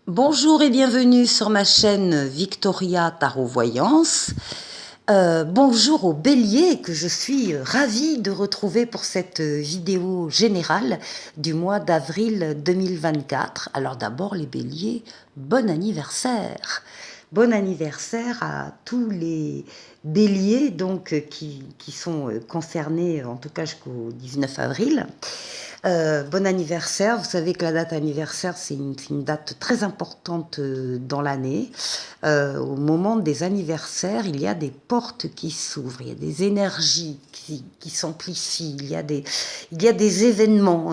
Bonjour et bienvenue sur ma chaîne Victoria Tarot Voyance. Bonjour aux béliers que je suis ravie de retrouver pour cette vidéo générale du mois d'avril 2024. Alors d'abord les béliers, bon anniversaire! Bon anniversaire à tous les béliers donc, qui sont concernés en tout cas jusqu'au 19 avril. Bon anniversaire, vous savez que la date anniversaire c'est une date très importante dans l'année. Au moment des anniversaires, il y a des portes qui s'ouvrent, il y a des énergies qui s'amplifient, il y a des événements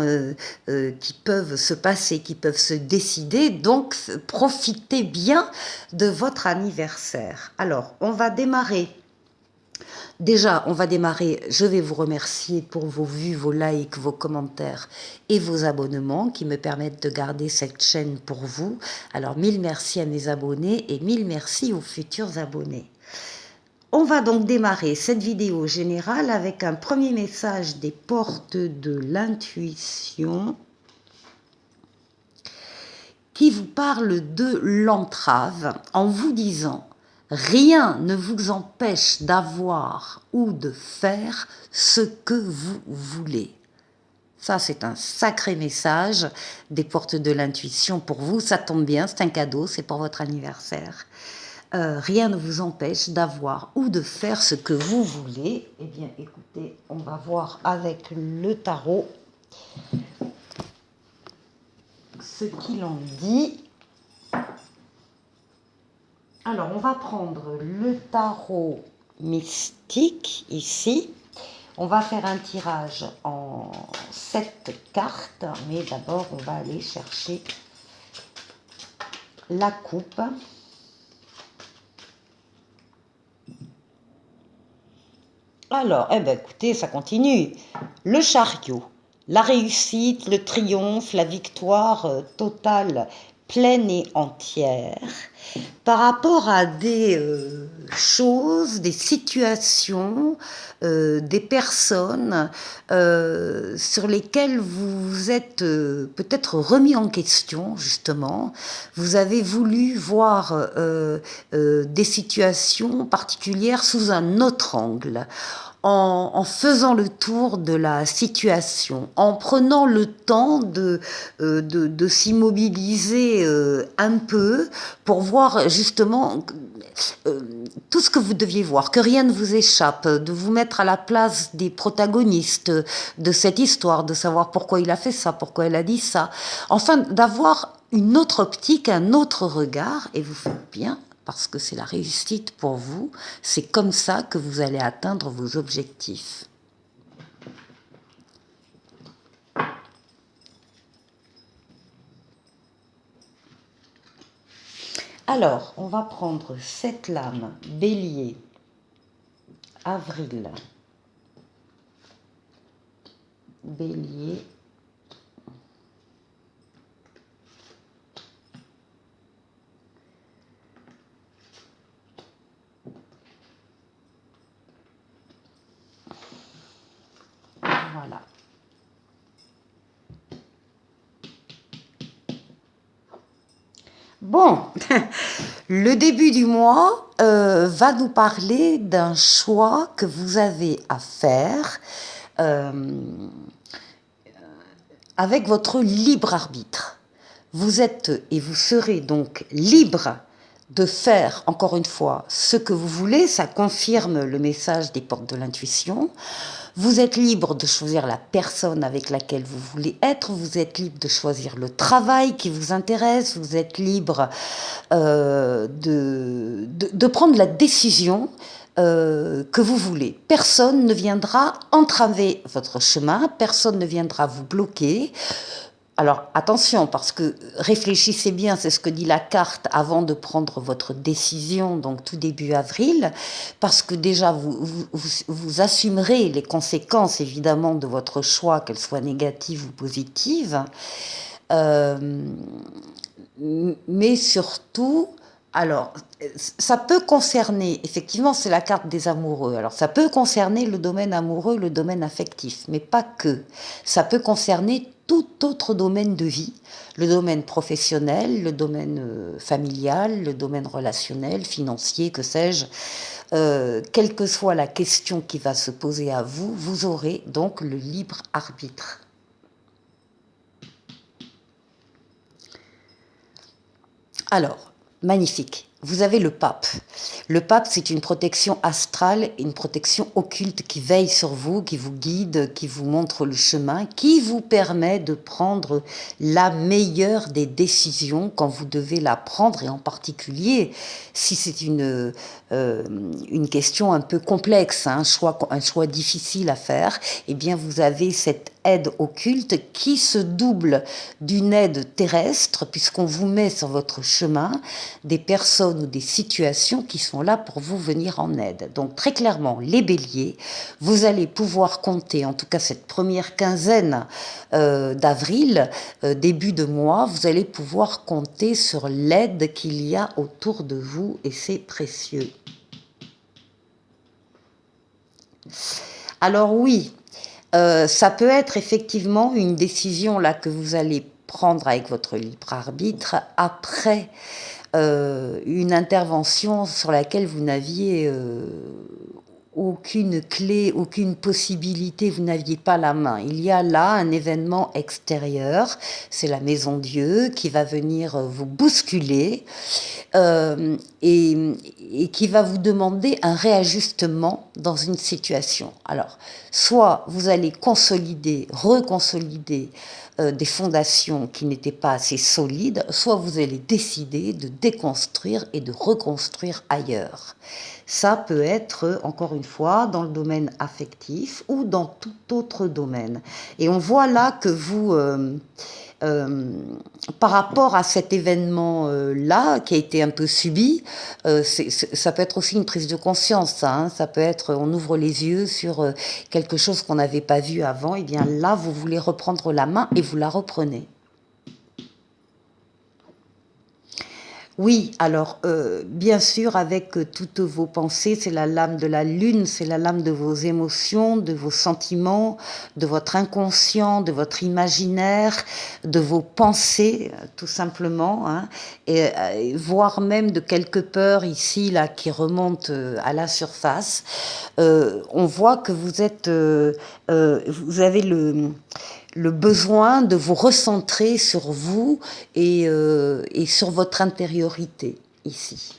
qui peuvent se passer, qui peuvent se décider, donc profitez bien de votre anniversaire. Alors, on va démarrer. Déjà, on va démarrer. Je vais vous remercier pour vos vues, vos likes, vos commentaires et vos abonnements qui me permettent de garder cette chaîne pour vous. Alors, mille merci à mes abonnés et mille merci aux futurs abonnés. On va donc démarrer cette vidéo générale avec un premier message des portes de l'intuition qui vous parle de l'entrave en vous disant: rien ne vous empêche d'avoir ou de faire ce que vous voulez. Ça, c'est un sacré message des portes de l'intuition pour vous. Ça tombe bien, c'est un cadeau, c'est pour votre anniversaire. Rien ne vous empêche d'avoir ou de faire ce que vous voulez. Eh bien, écoutez, on va voir avec le tarot ce qu'il en dit. Alors, on va prendre le tarot mystique ici. On va faire un tirage en 7 cartes, mais d'abord, on va aller chercher la coupe. Alors, eh bien, écoutez, ça continue. Le chariot, la réussite, le triomphe, la victoire totale, pleine et entière, par rapport à des choses, des situations, des personnes sur lesquelles vous vous êtes peut-être remis en question, justement. Vous avez voulu voir des situations particulières sous un autre angle. En faisant le tour de la situation, en prenant le temps de s'immobiliser un peu pour voir justement tout ce que vous deviez voir, que rien ne vous échappe, de vous mettre à la place des protagonistes de cette histoire, de savoir pourquoi il a fait ça, pourquoi elle a dit ça, enfin d'avoir une autre optique, un autre regard, et vous faites bien, parce que c'est la réussite pour vous, c'est comme ça que vous allez atteindre vos objectifs. Alors, on va prendre cette lame, bélier, avril, bélier, voilà. Bon, le début du mois va nous parler d'un choix que vous avez à faire avec votre libre arbitre. Vous êtes et vous serez donc libre de faire, encore une fois, ce que vous voulez. Ça confirme le message des portes de l'intuition. Vous êtes libre de choisir la personne avec laquelle vous voulez être. Vous êtes libre de choisir le travail qui vous intéresse. Vous êtes libre de prendre la décision que vous voulez. Personne ne viendra entraver votre chemin. Personne ne viendra vous bloquer. Alors attention, parce que réfléchissez bien, c'est ce que dit la carte avant de prendre votre décision, donc tout début avril, parce que déjà vous assumerez les conséquences évidemment de votre choix, qu'elles soient négatives ou positives, mais surtout, alors ça peut concerner, effectivement c'est la carte des amoureux, alors ça peut concerner le domaine amoureux, le domaine affectif, mais pas que, ça peut concerner tout autre domaine de vie, le domaine professionnel, le domaine familial, le domaine relationnel, financier, que sais-je. Quelle que soit la question qui va se poser à vous, vous aurez donc le libre arbitre. Alors, magnifique. Vous avez le pape. Le pape, c'est une protection astrale, une protection occulte qui veille sur vous, qui vous guide, qui vous montre le chemin, qui vous permet de prendre la meilleure des décisions quand vous devez la prendre, et en particulier si c'est une question un peu complexe, hein, un choix difficile à faire, eh bien vous avez cette aide occulte qui se double d'une aide terrestre, puisqu'on vous met sur votre chemin des personnes ou des situations qui sont là pour vous venir en aide. Donc très clairement, les béliers, vous allez pouvoir compter, en tout cas cette première quinzaine d'avril, début de mois, vous allez pouvoir compter sur l'aide qu'il y a autour de vous, et c'est précieux. Alors oui, ça peut être effectivement une décision là que vous allez prendre avec votre libre arbitre après une intervention sur laquelle vous n'aviez aucune clé, aucune possibilité, vous n'aviez pas la main. Il y a là un événement extérieur, c'est la maison Dieu qui va venir vous bousculer et qui va vous demander un réajustement dans une situation. Alors, soit vous allez consolider, reconsolider des fondations qui n'étaient pas assez solides, soit vous allez décider de déconstruire et de reconstruire ailleurs. Ça peut être, encore une fois, dans le domaine affectif ou dans tout autre domaine. Et on voit là que vous, par rapport à cet événement-là, qui a été un peu subi, ça peut être aussi une prise de conscience, ça, hein, ça peut être, on ouvre les yeux sur quelque chose qu'on n'avait pas vu avant, et bien là, vous voulez reprendre la main et vous la reprenez. Oui, alors bien sûr, avec toutes vos pensées, c'est la lame de la lune, c'est la lame de vos émotions, de vos sentiments, de votre inconscient, de votre imaginaire, de vos pensées, tout simplement, hein, et voire même de quelques peurs ici, là, qui remontent à la surface. On voit que vous êtes, vous avez le besoin de vous recentrer sur vous et sur votre intériorité ici.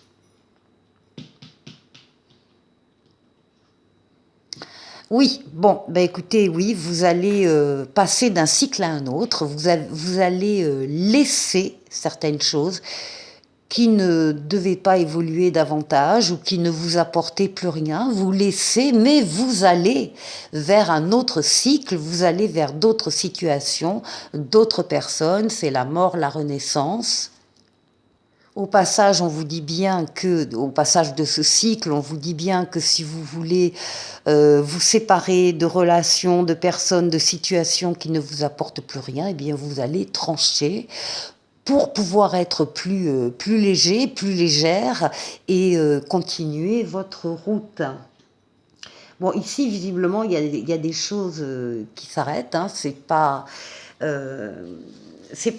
Oui, bon, ben écoutez, oui, vous allez passer d'un cycle à un autre, vous allez laisser certaines choses qui ne devaient pas évoluer davantage ou qui ne vous apportaient plus rien, vous laissez, mais vous allez vers un autre cycle, vous allez vers d'autres situations, d'autres personnes, c'est la mort, la renaissance. Au passage, on vous dit bien que, au passage de ce cycle, on vous dit bien que si vous voulez vous séparer de relations, de personnes, de situations qui ne vous apportent plus rien, eh bien vous allez trancher pour pouvoir être plus léger, plus légère et continuer votre route. Bon, ici, visiblement, il y a des choses qui s'arrêtent, hein, c'est pas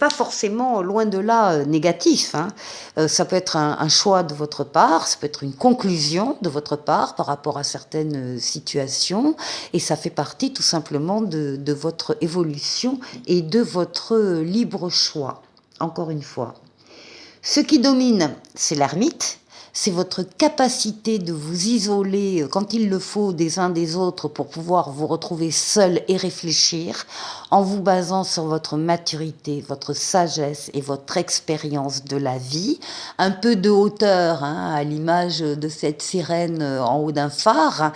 forcément, loin de là, négatif, hein. Ça peut être un choix de votre part, ça peut être une conclusion de votre part par rapport à certaines situations, et ça fait partie tout simplement de votre évolution et de votre libre choix. Encore une fois. Ce qui domine, c'est l'ermite, c'est votre capacité de vous isoler quand il le faut des uns des autres pour pouvoir vous retrouver seul et réfléchir en vous basant sur votre maturité, votre sagesse et votre expérience de la vie. Un peu de hauteur, hein, à l'image de cette sirène en haut d'un phare,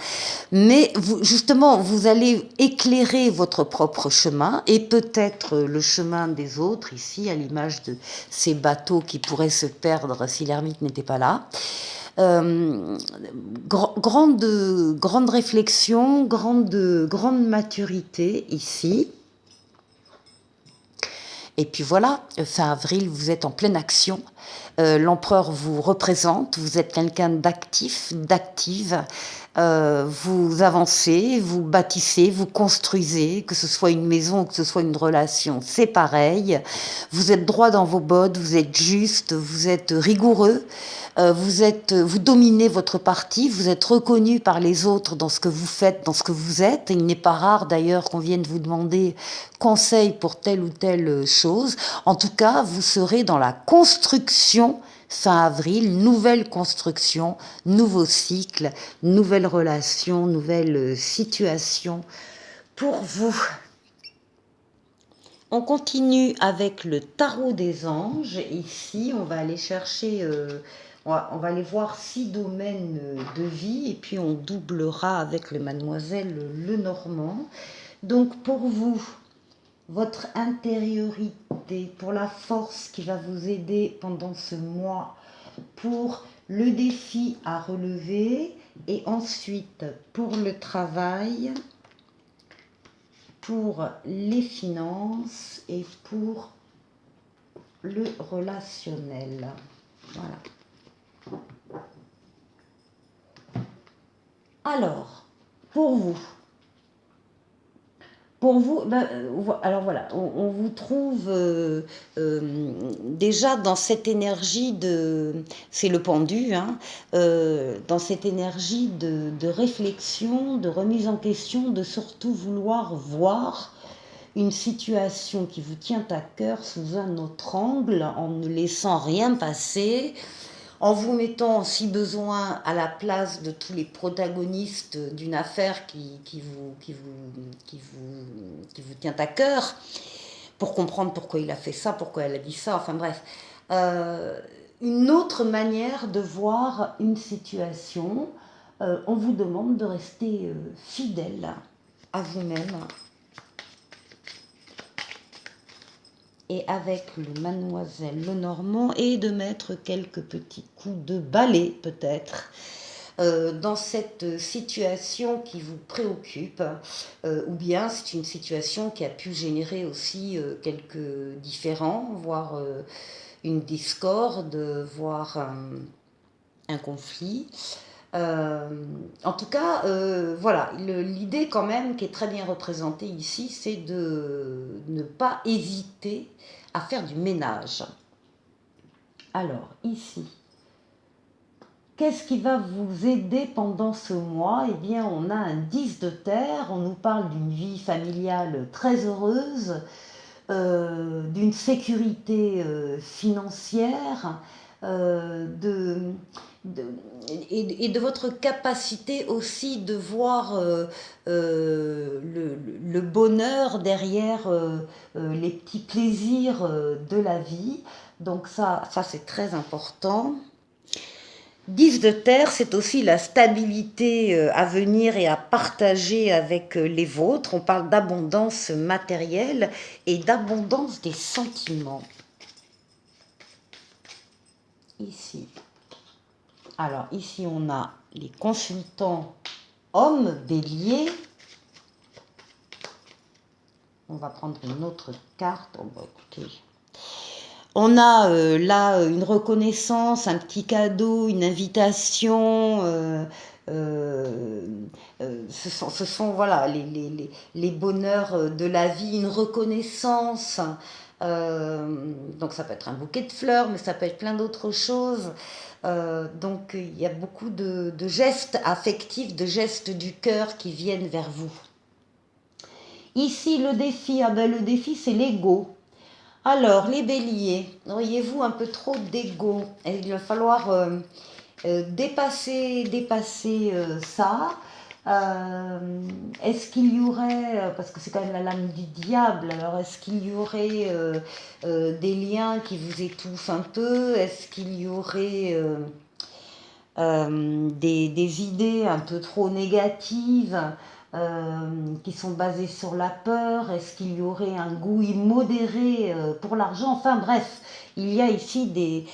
mais justement, vous allez éclairer votre propre chemin et peut-être le chemin des autres, ici, à l'image de ces bateaux qui pourraient se perdre si l'ermite n'était pas là. Grande réflexion, grande maturité ici. Et puis voilà, fin avril, vous êtes en pleine action. L'empereur vous représente, vous êtes quelqu'un d'actif, d'active. Vous avancez, vous bâtissez, vous construisez, que ce soit une maison ou que ce soit une relation, c'est pareil. Vous êtes droit dans vos bottes, vous êtes juste, vous êtes rigoureux, vous dominez votre parti, vous êtes reconnu par les autres dans ce que vous faites, dans ce que vous êtes. Il n'est pas rare d'ailleurs qu'on vienne vous demander conseil pour telle ou telle chose. En tout cas, vous serez dans la construction fin avril, nouvelle construction, nouveau cycle, nouvelle relation, nouvelle situation pour vous. On continue avec le tarot des anges. Ici, on va aller chercher, on va aller voir 6 domaines de vie et puis on doublera avec le Mademoiselle Lenormand. Donc pour vous, votre intériorité, pour la force qui va vous aider pendant ce mois, pour le défi à relever et ensuite pour le travail, pour les finances et pour le relationnel. Voilà. Alors, pour vous, alors voilà, on vous trouve déjà dans cette énergie c'est le pendu, hein, dans cette énergie de réflexion, de remise en question, de surtout vouloir voir une situation qui vous tient à cœur sous un autre angle, en ne laissant rien passer, en vous mettant, si besoin, à la place de tous les protagonistes d'une affaire qui vous tient à cœur, pour comprendre pourquoi il a fait ça, pourquoi elle a dit ça, enfin bref. Une autre manière de voir une situation, on vous demande de rester fidèle à vous-même. Et avec le Mademoiselle Lenormand, et de mettre quelques petits coups de balai peut-être dans cette situation qui vous préoccupe, ou bien c'est une situation qui a pu générer aussi quelques différends, voire une discorde, voire un conflit. En tout cas, voilà, l'idée quand même qui est très bien représentée ici, c'est de ne pas hésiter à faire du ménage. Alors, ici, qu'est-ce qui va vous aider pendant ce mois? Eh bien, on a un 10 de terre, on nous parle d'une vie familiale très heureuse, d'une sécurité financière, et de votre capacité aussi de voir le bonheur derrière les petits plaisirs de la vie. Donc ça c'est très important. 10 de terre, c'est aussi la stabilité à venir et à partager avec les vôtres. On parle d'abondance matérielle et d'abondance des sentiments. Ici. Alors, ici, on a les consultants hommes bélier. On va prendre une autre carte. Oh, bah, écoutez. On a là une reconnaissance, un petit cadeau, une invitation. Ce sont voilà, les bonheurs de la vie, une reconnaissance. Donc ça peut être un bouquet de fleurs, mais ça peut être plein d'autres choses. Donc il y a beaucoup de gestes affectifs, de gestes du cœur qui viennent vers vous. Ici, le défi, le défi c'est l'ego. Alors, les béliers, auriez-vous un peu trop d'ego? Il va falloir dépasser ça. Est-ce qu'il y aurait, parce que c'est quand même la lame du diable, alors est-ce qu'il y aurait des liens qui vous étouffent un peu? Est-ce qu'il y aurait des idées un peu trop négatives qui sont basées sur la peur? Est-ce qu'il y aurait un goût immodéré pour l'argent? Enfin bref, il y a ici des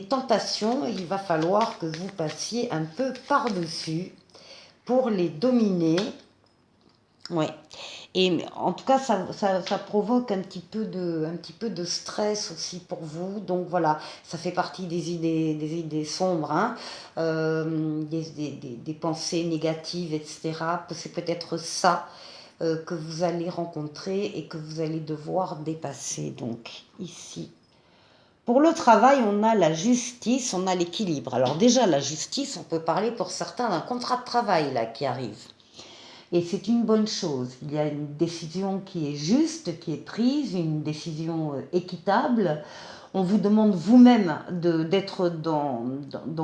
tentations et il va falloir que vous passiez un peu par-dessus pour les dominer. Ouais. Et en tout cas, ça provoque un petit peu de stress aussi pour vous. Donc voilà, ça fait partie des idées sombres, hein, des pensées négatives, etc. C'est peut-être ça que vous allez rencontrer et que vous allez devoir dépasser. Donc ici. Pour le travail, on a la justice, on a l'équilibre. Alors déjà, la justice, on peut parler pour certains d'un contrat de travail là qui arrive. Et c'est une bonne chose. Il y a une décision qui est juste, qui est prise, une décision équitable. On vous demande vous-même d'être dans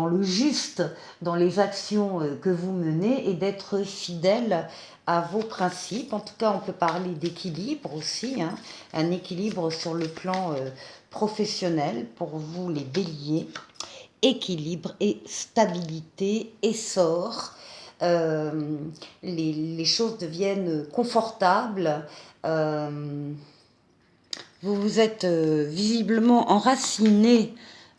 le juste, dans les actions que vous menez et d'être fidèle à vos principes. En tout cas, on peut parler d'équilibre aussi, hein, un équilibre sur le plan professionnel pour vous les béliers. Équilibre et stabilité, essor. Euh, les choses deviennent confortables. Euh, vous vous êtes visiblement enraciné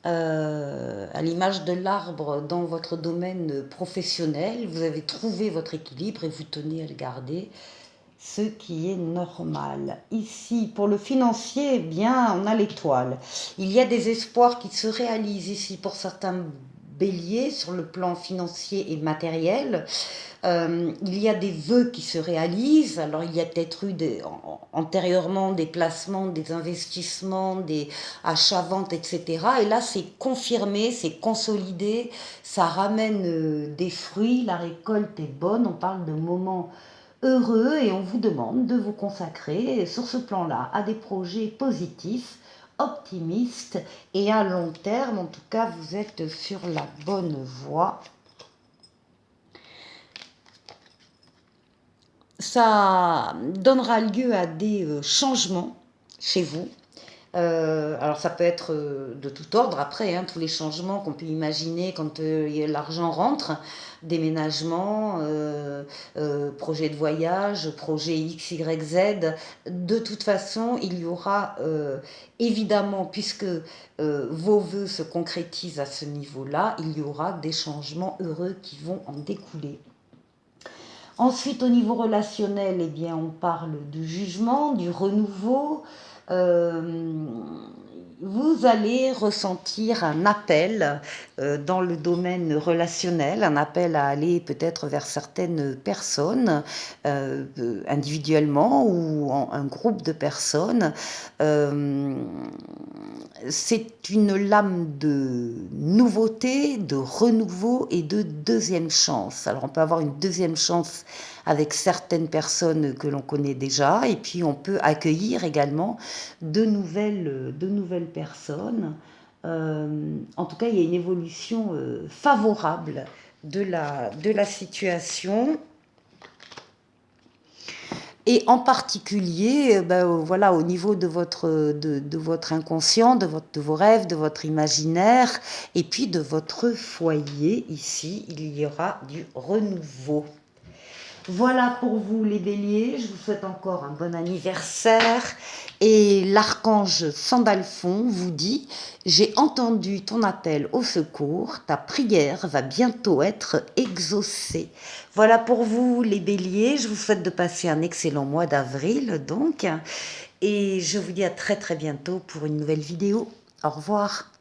à l'image de l'arbre dans votre domaine professionnel. Vous avez trouvé votre équilibre et vous tenez à le garder, ce qui est normal. Ici, pour le financier, eh bien, on a l'étoile. Il y a des espoirs qui se réalisent ici pour certains béliers sur le plan financier et matériel. Il y a des vœux qui se réalisent. Alors, il y a peut-être eu antérieurement des placements, des investissements, des achats-ventes, etc. Et là, c'est confirmé, c'est consolidé. Ça ramène des fruits. La récolte est bonne. On parle de moments heureux et on vous demande de vous consacrer sur ce plan-là à des projets positifs, optimistes et à long terme. En tout cas, vous êtes sur la bonne voie. Ça donnera lieu à des changements chez vous. Alors ça peut être de tout ordre après, hein, tous les changements qu'on peut imaginer quand l'argent rentre, déménagement, projet de voyage, projet X, Y, Z. De toute façon, il y aura évidemment, puisque vos vœux se concrétisent à ce niveau-là, il y aura des changements heureux qui vont en découler. Ensuite, au niveau relationnel, eh bien, on parle du jugement, du renouveau. Euh, Vous allez ressentir un appel dans le domaine relationnel, un appel à aller peut-être vers certaines personnes, individuellement ou en un groupe de personnes. Euh, c'est une lame de nouveauté, de renouveau et de deuxième chance. Alors on peut avoir une deuxième chance avec certaines personnes que l'on connaît déjà, et puis on peut accueillir également de nouvelles personnes. En tout cas, il y a une évolution favorable de la situation. Et en particulier, voilà, au niveau de votre inconscient, de vos rêves, de votre imaginaire, et puis de votre foyer, ici, il y aura du renouveau. Voilà pour vous les béliers, je vous souhaite encore un bon anniversaire. Et l'archange Sandalphon vous dit: j'ai entendu ton appel au secours, ta prière va bientôt être exaucée. Voilà pour vous les béliers, je vous souhaite de passer un excellent mois d'avril donc. Et je vous dis à très très bientôt pour une nouvelle vidéo. Au revoir.